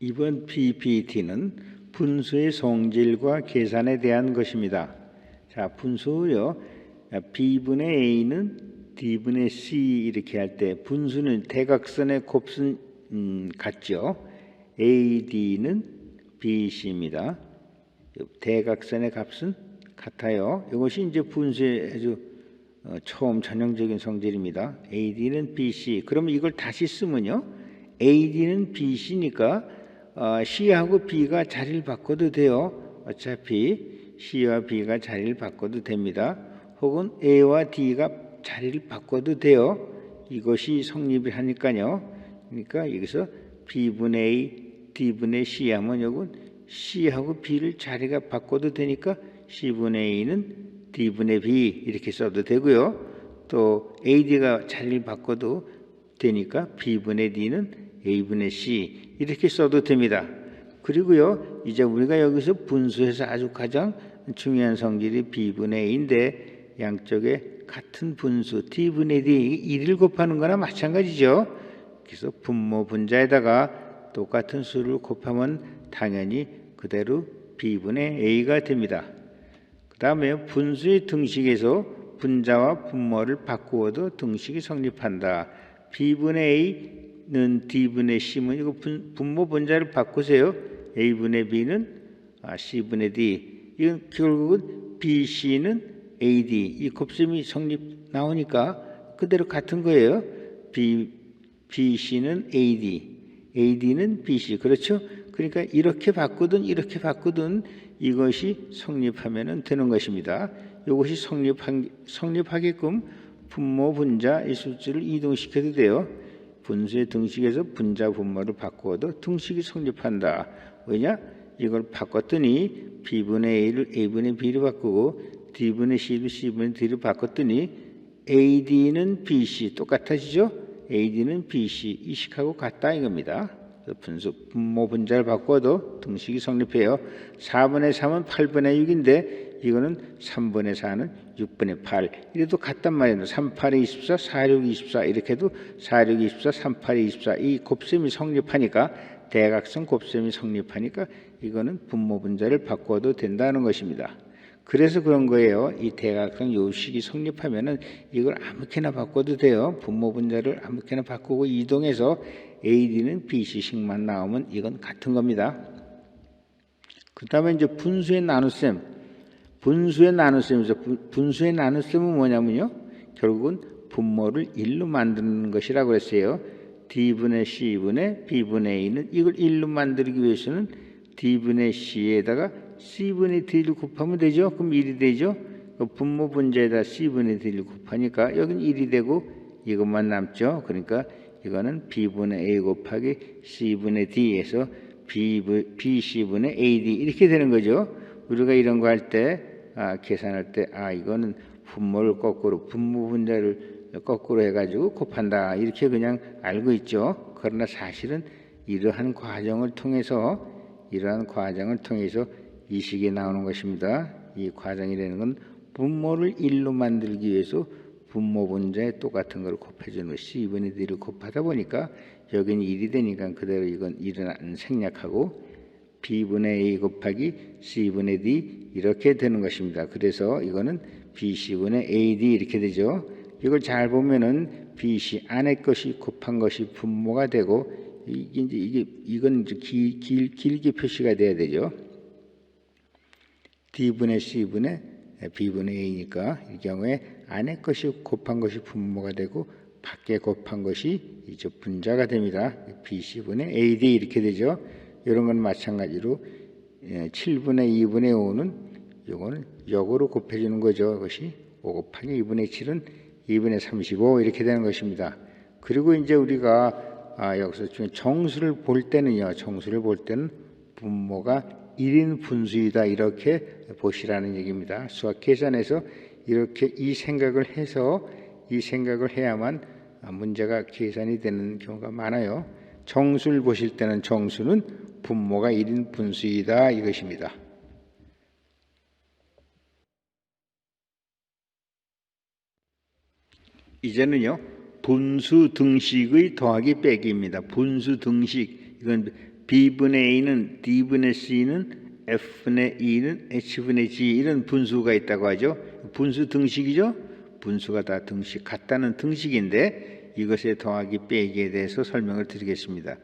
이번 PPT는 분수의 성질과 계산에 대한 것입니다. 자, 분수요. B분의 A는 D분의 C 이렇게 할 때 분수는 대각선의 곱은 같죠. AD는 BC입니다. 대각선의 값은 같아요. 이것이 이제 분수의 아주 처음 전형적인 성질입니다. AD는 BC. 그러면 이걸 다시 쓰면요. AD는 BC니까 C하고 B가 자리를 바꿔도 돼요. 어차피 C와 B가 자리를 바꿔도 됩니다. 혹은 A와 D가 자리를 바꿔도 돼요. 이것이 성립을 하니까요. 그러니까 여기서 B분의 A, D분의 C 하면 이건 C하고 B를 자리가 바꿔도 되니까 C분의 A는 D분의 B 이렇게 써도 되고요. 또 AD가 자리를 바꿔도 되니까 B분의 D는 A분의 C 이렇게 써도 됩니다. 그리고요, 이제 우리가 여기서 분수에서 아주 가장 중요한 성질이 B분의 A인데 양쪽에 같은 분수 D분의 D 1을 곱하는 거나 마찬가지죠. 그래서 분모 분자에다가 똑같은 수를 곱하면 당연히 그대로 B분의 A가 됩니다. 그 다음에 분수의 등식에서 분자와 분모를 바꾸어도 등식이 성립한다. B분의 A는 D분의 C면 이거 분모 분자를 바꾸세요. A분의 B는 C분의 D. 이건 결국은 BC는 AD. 이 곱셈이 성립 나오니까 그대로 같은 거예요. BC는 AD. AD는 BC. 그렇죠? 그러니까 이렇게 바꾸든 이렇게 바꾸든 이것이 성립하면 되는 것입니다. 이것이 성립하게끔 분모 분자 이 수치를 이동시켜도 돼요. 분수의 등식에서 분자 분모를 바꾸어도 등식이 성립한다. 왜냐? 이걸 바꿨더니 B분의 A를 A분의 B로 바꾸고 D분의 C를 C분의 D로 바꿨더니 AD는 BC 똑같아지죠? AD는 BC 이식하고 같다 이겁니다. 분모 분자를 바꿔도 등식이 성립해요. 4분의 3은 8분의 6인데 이거는 3분의 4는 6분의 8 이래도 같단 말이에요. 3, 8이 24, 4, 6, 24 이렇게 해도 4, 6, 24, 3, 8이 24 이 곱셈이 성립하니까 대각선 곱셈이 성립하니까 이거는 분모 분자를 바꿔도 된다는 것입니다. 그래서 그런 거예요. 이 대각선 요식이 성립하면은 이걸 아무렇게나 바꿔도 돼요. 분모 분자를 아무렇게나 바꾸고 이동해서 AD는 BC식만 나오면 이건 같은 겁니다. 그 다음에 이제 분수의 나눗셈. 분수의 나눗셈은 뭐냐면요. 결국은 분모를 1로 만드는 것이라고 그랬어요. D분의 C분의 B분의 A는 이걸 1로 만들기 위해서는 D분의 C에다가 C분의 D를 곱하면 되죠. 그럼 1이 되죠. 분모 분자에다 C분의 D를 곱하니까 여기는 1이 되고 이것만 남죠. 그러니까 이거는 B분의 A 곱하기 C분의 D에서 BC분의 AD 이렇게 되는 거죠. 우리가 이런 거 할 때 계산할 때 이거는 분모를 거꾸로 분모 분자를 거꾸로 해가지고 곱한다 이렇게 그냥 알고 있죠. 그러나 사실은 이러한 과정을 통해서 이 식이 나오는 것입니다. 이 과정이라는 건 분모를 1로 만들기 위해서 분모 분자에 똑같은 걸 곱해주는 C분의 D를 곱하다 보니까 여기는 1이 되니까 그대로 이건 1은 생략하고 B분의 A 곱하기 C분의 D 이렇게 되는 것입니다. 그래서 이거는 BC분의 AD 이렇게 되죠. 이걸 잘 보면은 BC 안에 것이 곱한 것이 분모가 되고 이건 이제 길게 표시가 돼야 되죠. D분의 C분의 B분의 A니까 이 경우에 안에 것이 곱한 것이 분모가 되고 밖에 곱한 것이 이제 분자가 됩니다. BC분의 AD 이렇게 되죠. 이런 건 마찬가지로 7분의 2분의 5는 이거는 역으로 곱해주는 거죠. 그것이 5 곱하기 2분의 7은 2분의 35 이렇게 되는 것입니다. 그리고 이제 우리가 여기서 정수를 볼 때는 분모가 1인 분수이다 이렇게 보시라는 얘기입니다. 수학 계산에서 이렇게 이 생각을 해야만 문제가 계산이 되는 경우가 많아요. 정수를 보실 때는 정수는 분모가 1인 분수이다 이것입니다. 이제는요. 분수 등식의 더하기 빼기입니다. 분수 등식 이건 B분의 A는 D분의 C는 F분의 E는 H분의 G 이런 분수가 있다고 하죠. 분수 등식이죠. 분수가 다 등식 같다는 등식인데 이것의 더하기 빼기에 대해서 설명을 드리겠습니다.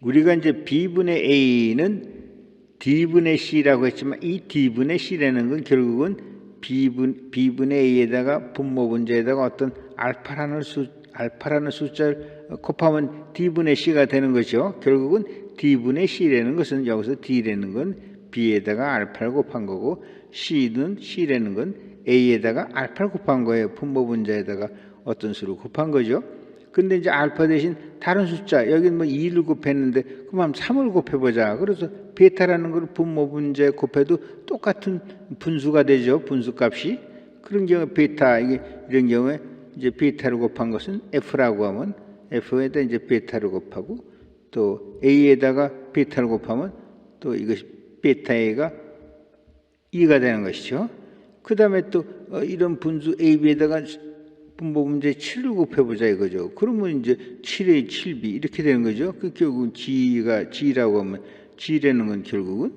우리가 이제 B분의 A는 D분의 C라고 했지만 이 D분의 C라는 건 결국은 B분의 A에다가 분모분자에다가 어떤 알파라는 숫자를 곱하면 D분의 C가 되는 거죠. 결국은 D분의 C라는 것은 여기서 D라는 건 B에다가 알파를 곱한 거고 C라는 건 A에다가 알파를 곱한 거예요. 분모분자에다가 어떤 수를 곱한 거죠. 근데 이제 알파 대신 다른 숫자, 여기는 뭐 2를 곱했는데, 그럼 한번 3을 곱해보자. 그래서 베타라는 걸 분모분자에 곱해도 똑같은 분수가 되죠. 분수값이. 그런 경우에 베타, 이런 경우에 이제 베타를 곱한 것은 F라고 하면 F에다 이제 베타를 곱하고 또 A에다가 베타를 곱하면 또 이것이 베타 A가 2가 되는 것이죠. 그 다음에 또 이런 분수 AB에다가 분모분자에 7을 곱해보자 이거죠. 그러면 이제 7의 7B 이렇게 되는 거죠. 그 결국은 G라고 하면 G라는 건 결국은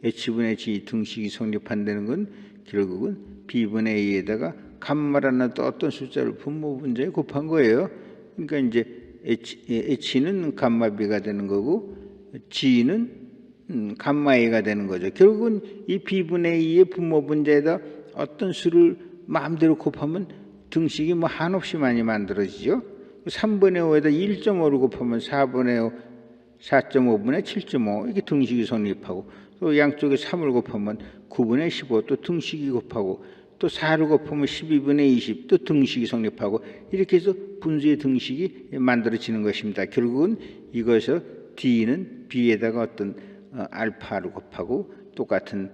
H분의 G 등식이 성립한다는 건 결국은 B분의 A에다가 감마라는 또 어떤 숫자를 분모분자에 곱한 거예요. 그러니까 이제 H는 감마 B가 되는 거고 G는 감마 A가 되는 거죠. 결국은 이 B분의 A의 분모분자에다 어떤 수를 마음대로 곱하면 등식이 뭐 한없이 많이 만들어지죠. 3분의 5에다 1.5를 곱하면 4분의 5, 4.5분의 7.5 이게 등식이 성립하고 또 양쪽에 3을 곱하면 9분의 15 또 등식이 곱하고 또 4를 곱하면 12분의 20 또 등식이 성립하고 이렇게 해서 분수의 등식이 만들어지는 것입니다. 결국은 이것을 D는 B에다가 어떤 알파를 곱하고 똑같은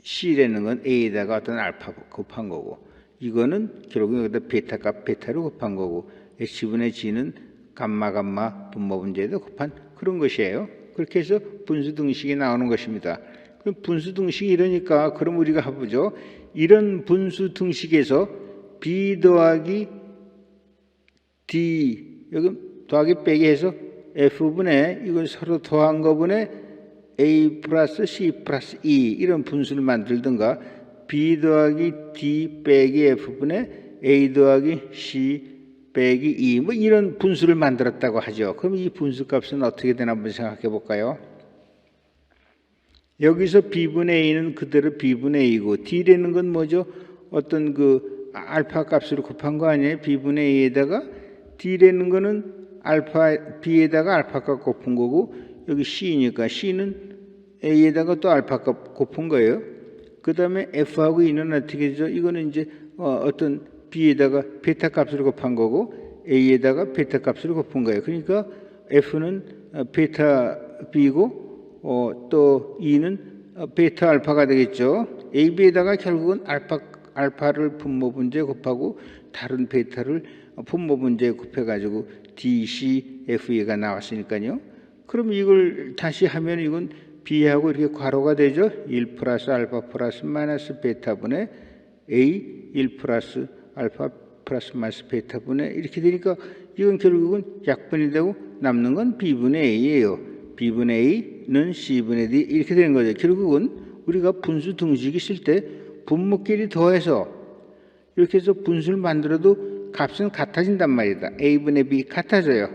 C라는 건 A에다가 어떤 알파 곱한 거고 이거는 결국은 여기다 베타값 베타를 곱한 거고 H분의 G는 감마 분모분자에다 곱한 그런 것이에요. 그렇게 해서 분수 등식이 나오는 것입니다. 그럼 분수 등식이 이러니까 그럼 우리가 해보죠. 이런 분수 등식에서 B 더하기 D 여기 더하기 빼기 해서 F분의 이걸 서로 더한 거분의 A 플러스 C 플러스 E 이런 분수를 만들든가 B 더하기 D 빼기 F분의 A 더하기 C 빼기 E 뭐 이런 분수를 만들었다고 하죠. 그럼 이 분수값은 어떻게 되나 한번 생각해 볼까요? 여기서 B분의 A는 그대로 B분의 A고 D라는 건 뭐죠? 어떤 그 알파 값으로 곱한 거 아니에요? B분의 A에다가 D라는 거는 알파 B에다가 알파 값 곱한 거고 여기 C니까 C는 A에다가 또 알파 값 곱한 거예요. 그 다음에 F하고 E는 어떻게 되죠? 이거는 이제 어떤 B에다가 베타 값으로 곱한 거고 A에다가 베타 값으로 곱한 거예요. 그러니까 F는 베타 B고 또 E는 베타 알파가 되겠죠. A, B에다가 결국은 알파를 분모분자에 곱하고 다른 베타를 분모분자에 곱해가지고 D, C, F, E가 나왔으니까요. 그럼 이걸 다시 하면 이건 B하고 이렇게 괄호가 되죠. 1 플러스 알파 플러스 마이너스 베타분의 A 1 플러스 알파 플러스 마이너스 베타분의 이렇게 되니까 이건 결국은 약분이 되고 남는 건 B분의 A예요. B분의 A는 C분의 D 이렇게 되는 거죠. 결국은 우리가 분수 등식이 쓸 때 분모끼리 더해서 이렇게 해서 분수를 만들어도 값은 같아진단 말이다. A분의 B 같아져요.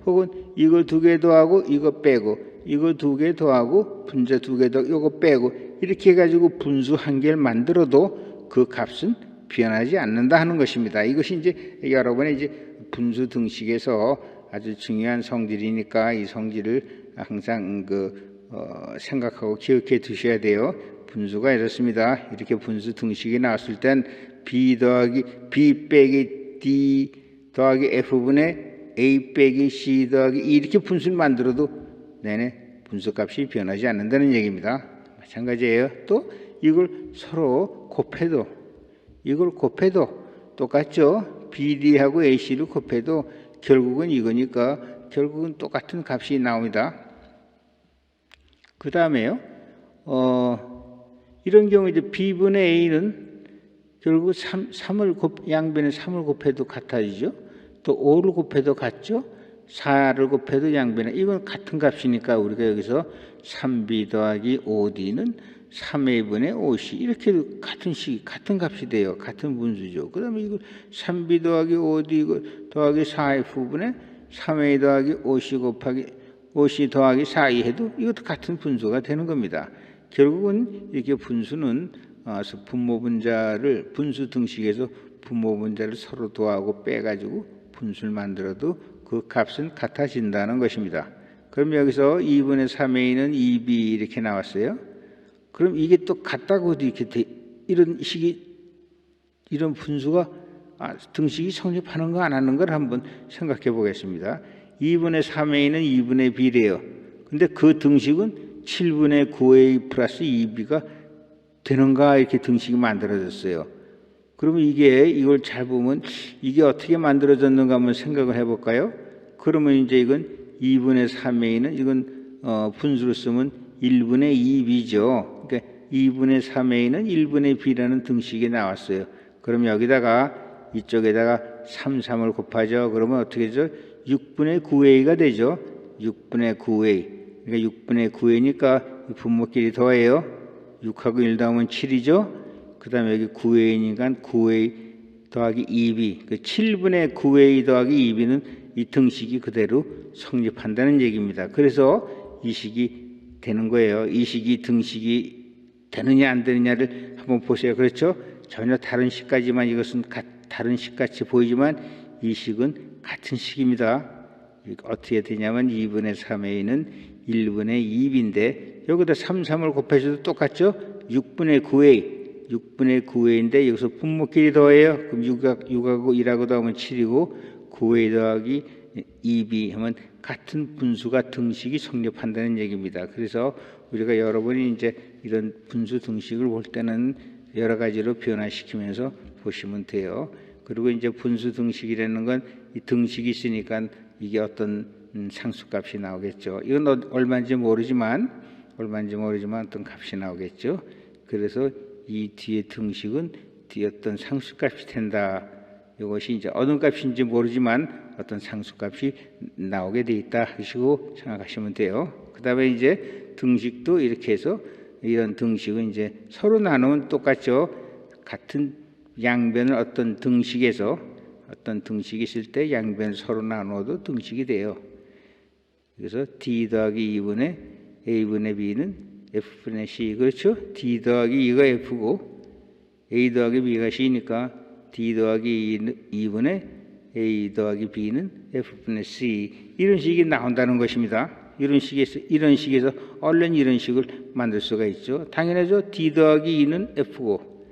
혹은 이거 2개 더하고 이거 빼고 이거 2개 더하고 분자 2개 더 이거 빼고 이렇게 해가지고 분수 한 개를 만들어도 그 값은 변하지 않는다 하는 것입니다. 이것이 이제 여러분의 이제 분수 등식에서 아주 중요한 성질이니까 이 성질을 항상 생각하고 기억해 두셔야 돼요. 분수가 이렇습니다. 이렇게 분수 등식이 나왔을 땐 B 빼기 D 더하기 F분의 A 빼기 C 더하기 E 이렇게 분수를 만들어도 내내 분수값이 변하지 않는다는 얘기입니다. 마찬가지예요. 또 이걸 서로 곱해도 똑같죠. BD하고 AC를 곱해도 결국은 이거니까 결국은 똑같은 값이 나옵니다. 그 다음에요. 이런 경우 이제 B분의 A는 결국 양변에 3을 곱해도 같아지죠. 또 5를 곱해도 같죠. 4를 곱해도 양변에 이건 같은 값이니까 우리가 여기서 3b 더하기 5d는 3a 분의 5c 이렇게 같은 값이 돼요. 같은 분수죠. 그 다음에 이거 3b 더하기 5d 더하기 4f 분의 3a 더하기 5c 곱하기 5c 더하기 4e 해도 이것도 같은 분수가 되는 겁니다. 결국은 이렇게 분수는 분모분자를 분수 등식에서 분모분자를 서로 더하고 빼가지고 분수를 만들어도 그 값은 같아진다는 것입니다. 그럼 여기서 2분의 3a는 2b 이렇게 나왔어요. 그럼 이게 또 같다고 이렇게 이런 분수가 등식이 성립하는 거 안 하는 걸 한번 생각해 보겠습니다. 2분의 3a는 2분의 b래요. 근데 그 등식은 7분의 9a 플러스 2b가 되는가 이렇게 등식이 만들어졌어요. 그러면 이걸 잘 보면 이게 어떻게 만들어졌는가 한번 생각을 해볼까요? 그러면 이제 이건 2분의 3a는 이건 분수로 쓰면 1분의 2b죠. 그러니까 2분의 3a는 1분의 b라는 등식이 나왔어요. 그럼 여기다가 이쪽에다가 3을 곱하죠. 그러면 어떻게 되죠? 6분의 9a가 되죠. 6분의 9a. 그러니까 6분의 9a니까 분모끼리 더해요. 6하고 1 더하면 7이죠. 그 다음에 여기 9a니까 9a 더하기 2b. 그 7분의 9a 더하기 2b는 이 등식이 그대로 성립한다는 얘기입니다. 그래서 이 식이 되는 거예요. 이 식이 등식이 되느냐 안 되느냐를 한번 보세요. 그렇죠? 전혀 다른 식까지만 이것은 다른 식같이 보이지만 이 식은 같은 식입니다. 어떻게 되냐면 2분의 3a는 1분의 2b인데 여기다 3을 곱해줘도 똑같죠? 6분의 9a인데 여기서 분모끼리 더해요. 그럼 6하고 1하고 더하면 7이고 9a 더하기 2b 하면 같은 분수가 등식이 성립한다는 얘기입니다. 그래서 우리가 여러분이 이제 이런 분수 등식을 볼 때는 여러 가지로 변화시키면서 보시면 돼요. 그리고 이제 분수 등식이라는 건 이 등식이 있으니까 이게 어떤 상수값이 나오겠죠. 이건 얼마인지 모르지만 어떤 값이 나오겠죠. 그래서 이 뒤에 등식은 뒤에 어떤 상수값이 된다. 이것이 이제 어느 값인지 모르지만 어떤 상수값이 나오게 돼 있다 하시고 생각하시면 돼요. 그 다음에 이제 등식도 이렇게 해서 이런 등식은 이제 서로 나누면 똑같죠. 같은 양변을 어떤 등식에서 어떤 등식이 있을 때 양변을 서로 나누어도 등식이 돼요. 그래서 d 더하기 2분의 a분의 b는 f분의 c. 그렇죠? d 더하기 2가 f고 a 더하기 b가 c니까 d 더하기 2분의 a 더하기 b는 f분의 c. 이런 식이 나온다는 것입니다. 이런 식에서 얼른 이런 식을 만들 수가 있죠. 당연하죠. d 더하기 2는 f고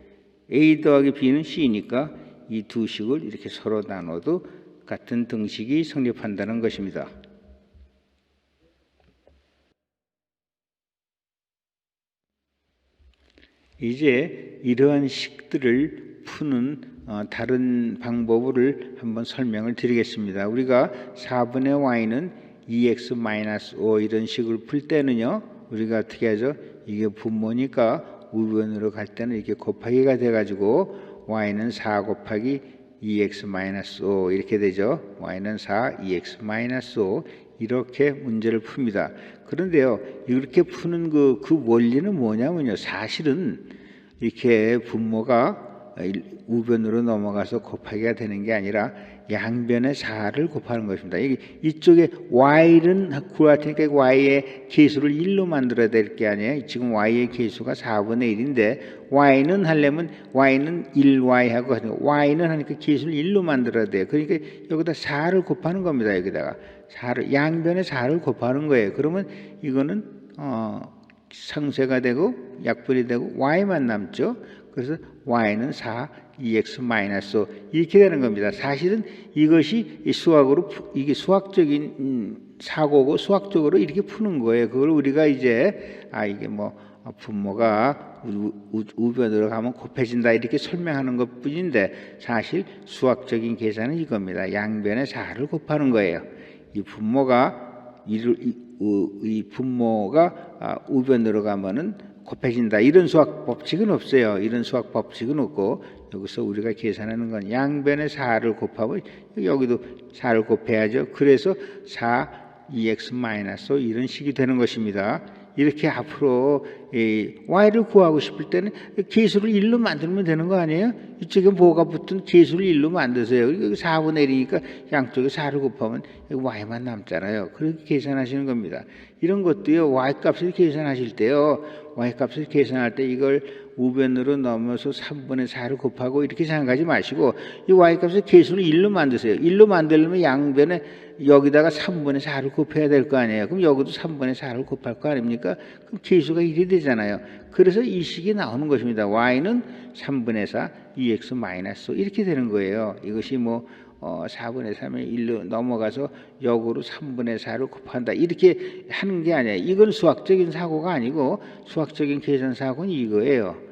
a 더하기 b는 c니까 이 두 식을 이렇게 서로 나눠도 같은 등식이 성립한다는 것입니다. 이제 이러한 식들을 푸는 다른 방법을 한번 설명을 드리겠습니다. 우리가 4분의 y는 2x-5 이런 식을 풀 때는요. 우리가 어떻게 하죠? 이게 분모니까 우변으로 갈 때는 이렇게 곱하기가 돼가지고 y는 4 곱하기 2x-5 이렇게 되죠. y는 4, 2x-5 이렇게 문제를 풉니다. 그런데요, 이렇게 푸는 그 원리는 뭐냐면요. 사실은 이렇게 분모가 우변으로 넘어가서 곱하기가 되는 게 아니라 양변의 4를 곱하는 것입니다. 이쪽에 y는 구할 테니까 y의 계수를 1로 만들어야 될 게 아니에요. 지금 y의 계수가 4분의 1인데 y는 하려면 y는 1y하고 y는 하니까 계수를 1로 만들어야 돼요. 그러니까 여기다 4를 곱하는 겁니다. 여기다가 4를 양변의 4를 곱하는 거예요. 그러면 이거는 상쇄가 되고 약분이 되고 y만 남죠. 그래서 y는 4 2x-5 이렇게 되는 겁니다. 사실은 이것이 이게 수학적인 사고고 수학적으로 이렇게 푸는 거예요. 그걸 우리가 이제 이게 뭐 분모가 우변으로 가면 곱해진다 이렇게 설명하는 것뿐인데 사실 수학적인 계산은 이겁니다. 양변의 4를 곱하는 거예요. 이 분모가 우변으로 가면은 곱해진다. 이런 수학 법칙은 없어요. 이런 수학 법칙은 없고 여기서 우리가 계산하는 건 양변에 4를 곱하면 여기도 4를 곱해야죠. 그래서 4 2x-5 이런 식이 되는 것입니다. 이렇게 앞으로 y를 구하고 싶을 때는 계수를 1로 만들면 되는 거 아니에요? 이쪽에 뭐가 붙은 계수를 1로 만드세요. 여기 4분의 1이니까 양쪽에 4를 곱하면 y만 남잖아요. 그렇게 계산하시는 겁니다. 이런 것도요, y값을 계산하실 때요, y값을 계산할 때 이걸 우변으로 넘어서 3분의 4를 곱하고 이렇게 생각하지 마시고 이 y값을 계수를 1로 만드세요. 1로 만들려면 양변에 여기다가 3분의 4를 곱해야 될 거 아니에요. 그럼 여기도 3분의 4를 곱할 거 아닙니까? 그럼 계수가 1이 되잖아요. 그래서 이 식이 나오는 것입니다. y는 3분의 4 2x-5 이렇게 되는 거예요. 이것이 뭐 4분의 3에 1로 넘어가서 역으로 3분의 4를 곱한다 이렇게 하는 게 아니에요. 이건 수학적인 사고가 아니고 수학적인 계산 사고는 이거예요.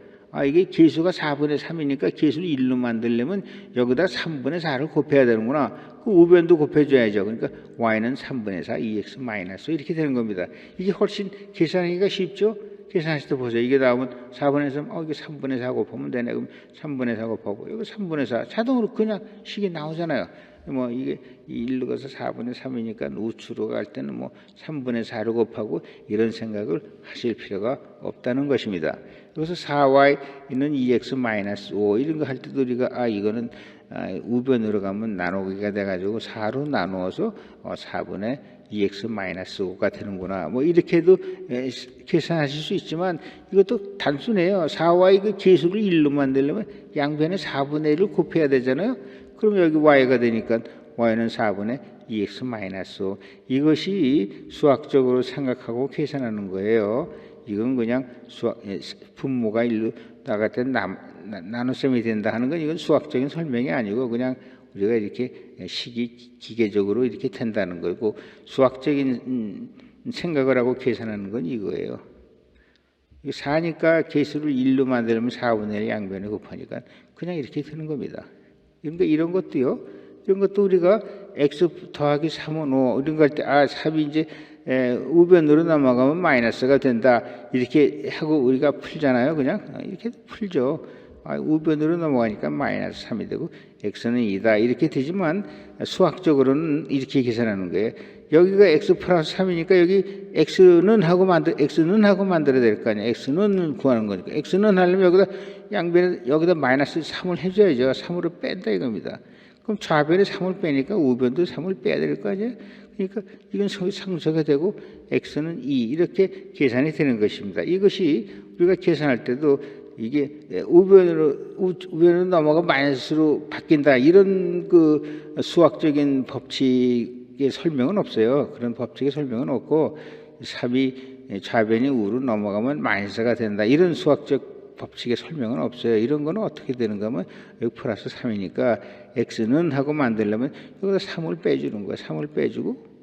이게 계수가 4분의 3이니까 계수를 1로 만들려면 여기다 3분의 4를 곱해야 되는구나. 그 우변도 곱해줘야죠. 그러니까 y는 3분의 4 2x-5 이렇게 되는 겁니다. 이게 훨씬 계산하기가 쉽죠? 계산하실 때 보세요. 이게 나오면 4분의 3, 이게 3분의 4 곱하면 되네. 그럼 3분의 4 곱하고, 여기 3분의 4. 자동으로 그냥 식이 나오잖아요. 뭐 이게 1로 가서 4분의 3이니까 우측으로 갈 때는 뭐 3분의 4를 곱하고 이런 생각을 하실 필요가 없다는 것입니다. 그래서 4y는 2x-5 이런 거 할 때도 우리가 이거는 우변으로 가면 나누기가 돼가지고 4로 나누어서 4분의 2x-5가 되는구나. 뭐 이렇게도 계산하실 수 있지만 이것도 단순해요. 4y 그 계수를 1로 만들려면 양변에 4분의 1을 곱해야 되잖아요. 그럼 여기 y가 되니까 y는 4분의 2x-5 이것이 수학적으로 생각하고 계산하는 거예요. 이건 그냥 분모가 1로 나갈 때 나눗셈이 된다 하는 건 이건 수학적인 설명이 아니고 그냥 우리가 이렇게 식이 기계적으로 이렇게 된다는 거고 수학적인 생각을 하고 계산하는 건 이거예요. 4니까 계수를 1로 만들면 4분의 1 양변에 곱하니까 그냥 이렇게 되는 겁니다. 그러니까 이런 것도 우리가 x 더하기 3은 5 이런 거 할 때 3이 이제 우변으로 넘어가면 마이너스가 된다 이렇게 하고 우리가 풀잖아요. 그냥 이렇게 풀죠. 우변으로 넘어가니까 마이너스 3이 되고 x는 2다 이렇게 되지만 수학적으로는 이렇게 계산하는 거예요. 여기가 x 플러스 3이니까 여기 x는 하고 만들어야 될 거 아니에요. x는 구하는 거니까 x는 하려면 여기다 양변에 여기다 마이너스 3을 해줘야죠. 3으로 뺀다 이겁니다. 그럼 좌변에 3을 빼니까 우변도 3을 빼야 될 거 아니에요. 그러니까 이건 상수가 되고 x는 2 이렇게 계산이 되는 것입니다. 이것이 우리가 계산할 때도 이게 우변으로 넘어가 마이너스로 바뀐다 이런 그 수학적인 법칙의 설명은 없어요. 그런 법칙의 설명은 없고 3이 좌변이 우로 넘어가면 마이너스가 된다 이런 수학적 법칙의 설명은 없어요. 이런 거는 어떻게 되는가 하면 여기 플러스 3이니까 x는 하고 만들려면 여기다 3을 빼주는 거야. 3을 빼주고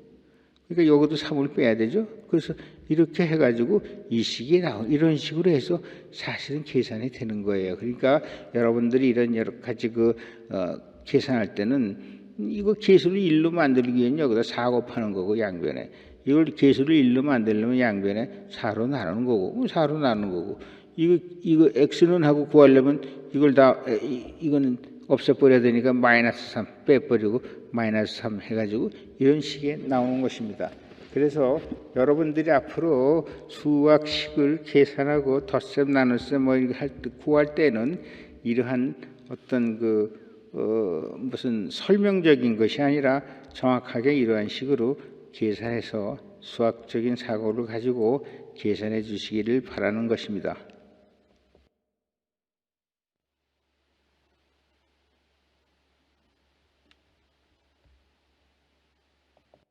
그러니까 여기도 3을 빼야 되죠. 그래서 이렇게 해가지고 이 식이 이런 식으로 해서 사실은 계산이 되는 거예요. 그러니까 여러분들이 이런 여러 가지 계산할 때는 이거 계수를 1로 만들기 위해서는 여기다 4 곱하는 거고 양변에 이걸 계수를 1로 만들려면 양변에 4로 나누는 거고 4로 나누는 거고 이거 x는 하고 구하려면 이거는 없애버려야 되니까 마이너스 3 빼버리고 마이너스 3 해가지고 이런 식에 나오는 것입니다. 그래서 여러분들이 앞으로 수학식을 계산하고 덧셈 나눗셈 뭐 이렇게 구할 때는 이러한 어떤 무슨 설명적인 것이 아니라 정확하게 이러한 식으로 계산해서 수학적인 사고를 가지고 계산해 주시기를 바라는 것입니다.